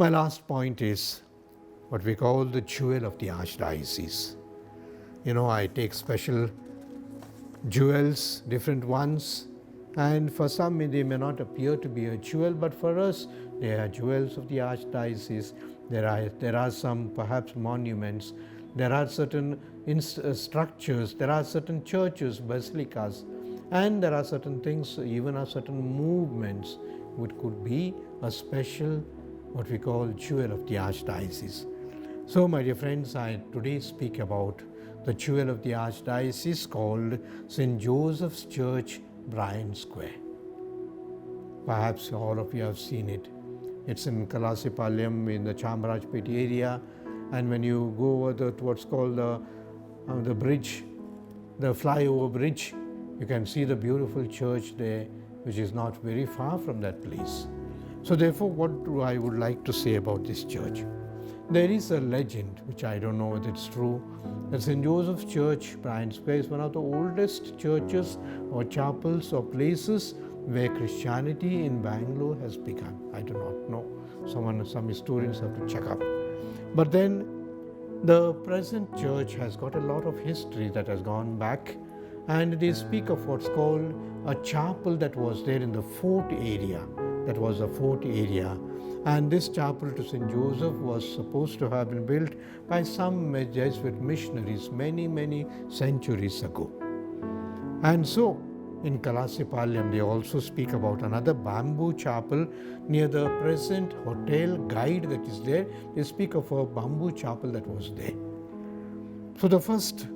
My last point is what we call the jewel of the Archdiocese. I take special jewels, different ones, and for some they may not appear to be a jewel, but for us they are jewels of the Archdiocese. There are some perhaps monuments, there are certain structures, there are certain churches, basilicas, and there are certain things, even certain movements which could be a special, what we call jewel of the Archdiocese. So my dear friends, I today speak about the jewel of the Archdiocese called St. Joseph's Church, Bryan Square. Perhaps all of you have seen it. It's in Kalasipalayam in the Chamarajpet area, and when you go over to what's called the bridge, the flyover bridge, you can see the beautiful church there, which is not very far from that place. So therefore, what do I would like to say about this church? There is a legend, which I don't know whether it's true, that St. Joseph's Church, Bryan Square, is one of the oldest churches or chapels or places where Christianity in Bangalore has begun. I do not know. Some historians have to check up. But then the present church has got a lot of history that has gone back, and they speak of what's called a chapel that was there in the fort area. That was a fort area. And this chapel to St. Joseph was supposed to have been built by some Jesuit missionaries many centuries ago. And so in Kalasipalayam they also speak about another bamboo chapel near the present hotel guide that is there. They speak of a bamboo chapel that was there. So the first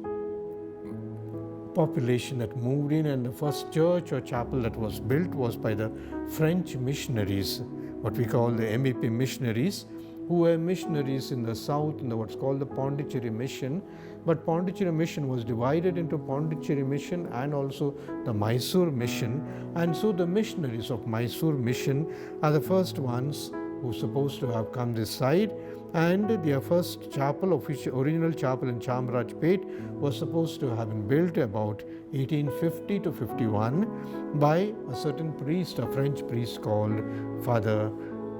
population that moved in and the first church or chapel that was built was by the French missionaries, what we call the MEP missionaries, who were missionaries in the south in what's called the Pondicherry Mission. But Pondicherry Mission was divided into Pondicherry Mission and also the Mysore Mission. And so the missionaries of Mysore Mission are the first ones who are supposed to have come this side. And their first chapel, original chapel in Chamarajpet, was supposed to have been built about 1850 to 51 by a certain priest, a French priest called Father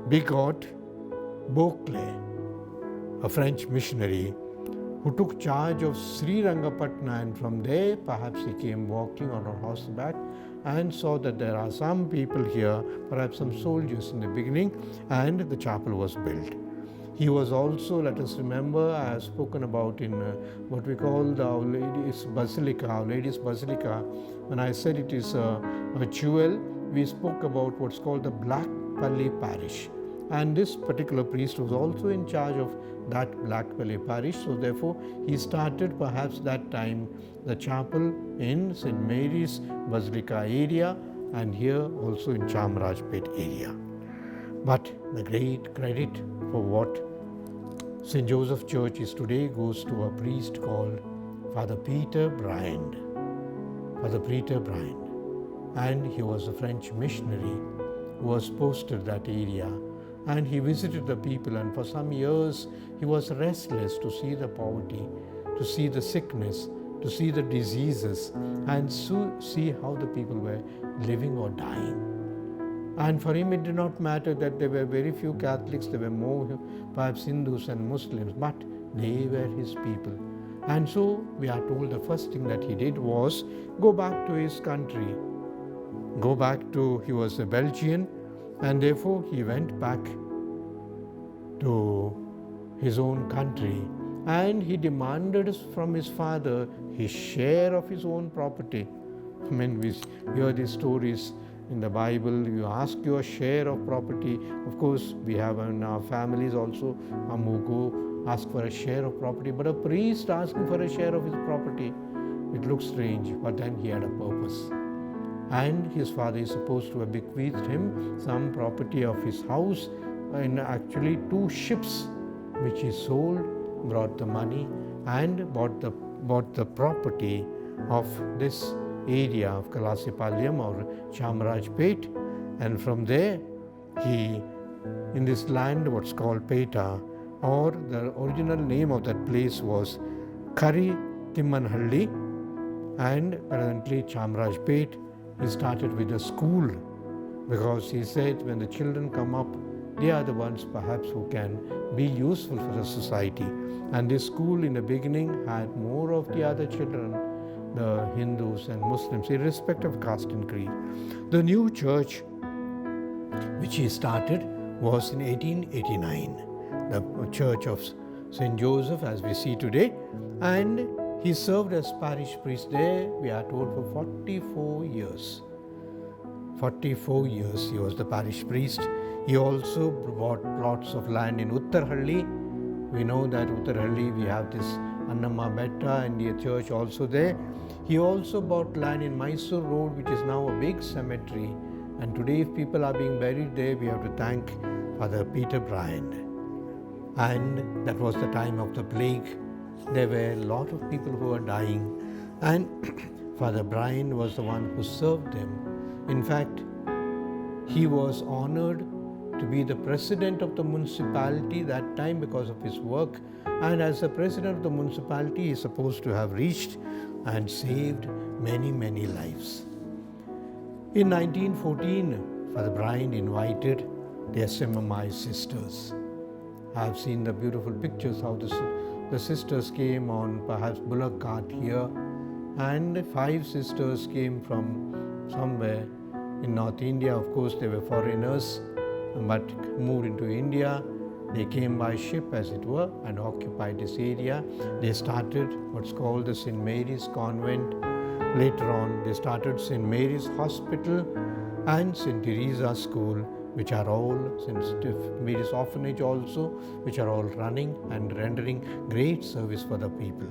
Bigot Beauclerc, a French missionary who took charge of Sri Rangapatna, and from there perhaps he came walking on horseback and saw that there are some people here, perhaps some soldiers in the beginning, and the chapel was built. He was also, let us remember, I have spoken about in what we call the Our Lady's Basilica. When I said it is a jewel, we spoke about what's called the Blackpally Parish. And this particular priest was also in charge of that Blackpally Parish. So therefore, he started perhaps that time the chapel in St. Mary's Basilica area and here also in Chamarajpet area. But the great credit for what St. Joseph Church is today goes to a priest called Father Peter Bryan. Father Peter Bryan. And he was a French missionary who was posted that area. And he visited the people, and for some years he was restless to see the poverty, to see the sickness, to see the diseases, and to see how the people were living or dying. And for him it did not matter that there were very few Catholics, there were more perhaps Hindus and Muslims, but they were his people. And so we are told the first thing that he did was go back to his country. He was a Belgian, and therefore he went back to his own country, and he demanded from his father his share of his own property. I mean, we hear these stories in the Bible. You ask your share of property. Of course, we have in our families also who go ask for a share of property, but a priest asking for a share of his property, it looks strange, but then he had a purpose. And his father is supposed to have bequeathed him some property of his house, and actually 2 ships which he sold, brought the money and bought the property of this area of Kalasipalayam or Chamarajpet. And from there he, in this land what's called Peta, or the original name of that place was Kari Timmanhalli, and presently Chamarajpet, he started with a school, because he said when the children come up they are the ones perhaps who can be useful for the society. And this school in the beginning had more of the other children, the Hindus and Muslims, irrespective of caste and creed. The new church which he started was in 1889, the Church of St. Joseph as we see today, and he served as parish priest there, we are told, for 44 years. 44 years he was the parish priest. He also bought plots of land in Uttarhalli. We know that Uttarhalli, we have this Annamma Betta and the church also there. He also bought land in Mysore Road, which is now a big cemetery. And today, if people are being buried there, we have to thank Father Peter Bryan. And that was the time of the plague. There were a lot of people who were dying. And Father Bryan was the one who served them. In fact, he was honored to be the president of the municipality that time because of his work. And as the president of the municipality, he is supposed to have reached and saved many, many lives. In 1914, Father Bryan invited the SMMI sisters. I have seen the beautiful pictures how the sisters came on perhaps bullock cart here, and 5 sisters came from somewhere in North India. Of course, they were foreigners, but moved into India. They came by ship, as it were, and occupied this area. They started what's called the St. Mary's Convent. Later on, they started St. Mary's Hospital and St. Teresa's School, which are all, St. Mary's Orphanage also, which are all running and rendering great service for the people.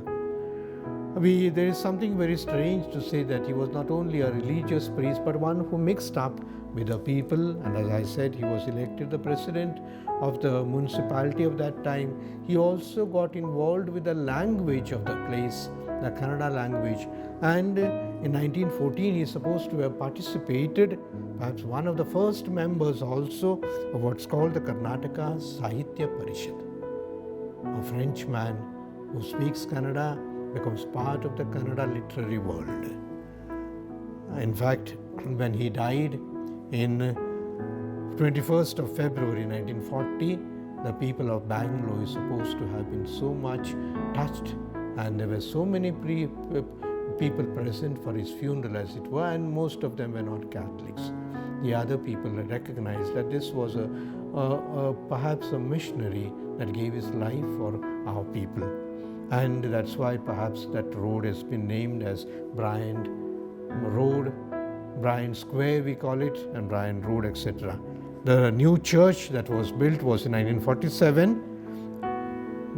There is something very strange to say that he was not only a religious priest, but one who mixed up with the people. And as I said, he was elected the president of the municipality of that time. He also got involved with the language of the place, the Kannada language. And in 1914, he is supposed to have participated, perhaps one of the first members also, of what's called the Karnataka Sahitya Parishad. A French man who speaks Kannada becomes part of the Kannada literary world. In fact, when he died in 21st of February 1940, the people of Bangalore is supposed to have been so much touched, and there were so many people present for his funeral, as it were, and most of them were not Catholics. The other people recognized that this was perhaps a missionary that gave his life for our people. And that's why perhaps that road has been named as Bryan Road, Bryan Square we call it, and Bryan Road, etc. The new church that was built was in 1947.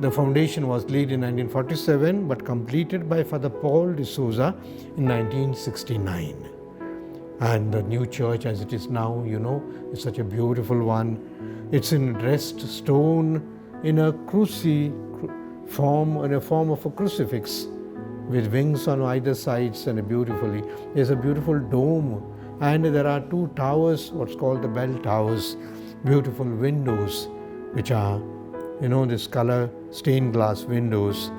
The foundation was laid in 1947 but completed by Father Paul de Souza in 1969. And the new church as it is now, is such a beautiful one. It's in dressed stone in a form of a crucifix with wings on either sides, and there's a beautiful dome, and there are 2 towers, what's called the bell towers, beautiful windows which are this color stained glass windows,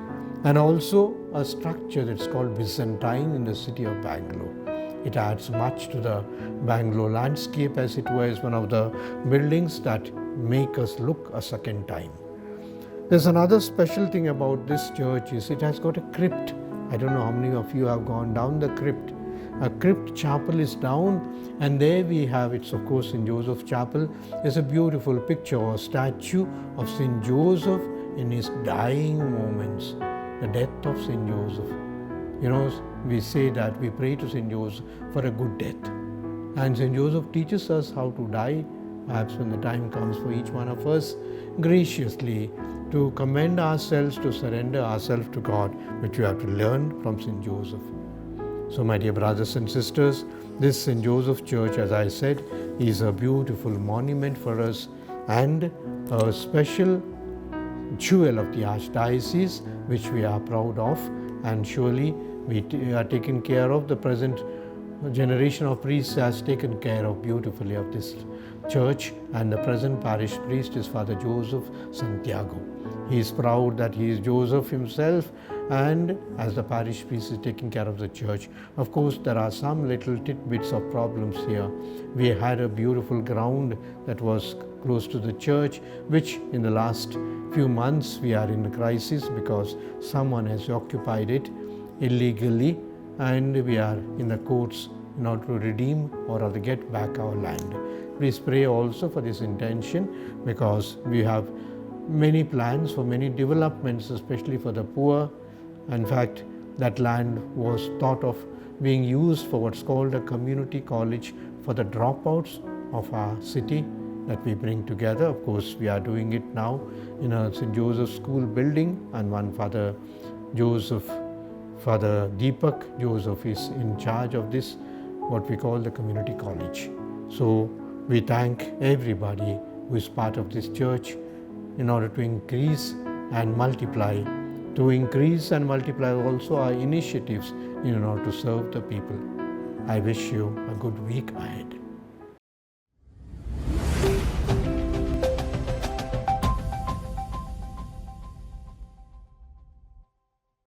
and also a structure that's called Byzantine in the city of Bangalore. It adds much to the Bangalore landscape, as it were, is one of the buildings that make us look a second time. There's another special thing about this church is it has got a crypt. I don't know how many of you have gone down the crypt. A crypt chapel is down, and there we have, it's of course St. Joseph Chapel. There's a beautiful picture or statue of St. Joseph in his dying moments, the death of St. Joseph. We say that we pray to St. Joseph for a good death. And St. Joseph teaches us how to die, perhaps when the time comes for each one of us, graciously to commend ourselves, to surrender ourselves to God, which we have to learn from St. Joseph. So my dear brothers and sisters, this St. Joseph Church, as I said, is a beautiful monument for us and a special jewel of the Archdiocese, which we are proud of, and surely we are taken care of. The present generation of priests has taken care of beautifully of this church, and the present parish priest is Father Joseph Santiago. He is proud that he is Joseph himself, and as the parish priest is taking care of the church. Of course, there are some little tidbits of problems here. We had a beautiful ground that was close to the church, which in the last few months we are in a crisis because someone has occupied it illegally, and we are in the courts in order to redeem or rather get back our land. Please pray also for this intention, because we have many plans for many developments, especially for the poor. In fact, that land was thought of being used for what's called a community college for the dropouts of our city that we bring together. Of course, we are doing it now in a St. Joseph's School building, and one Father Deepak Joseph is in charge of this, what we call the community college. So we thank everybody who is part of this church in order to increase and multiply also our initiatives in order to serve the people. I wish you a good week ahead.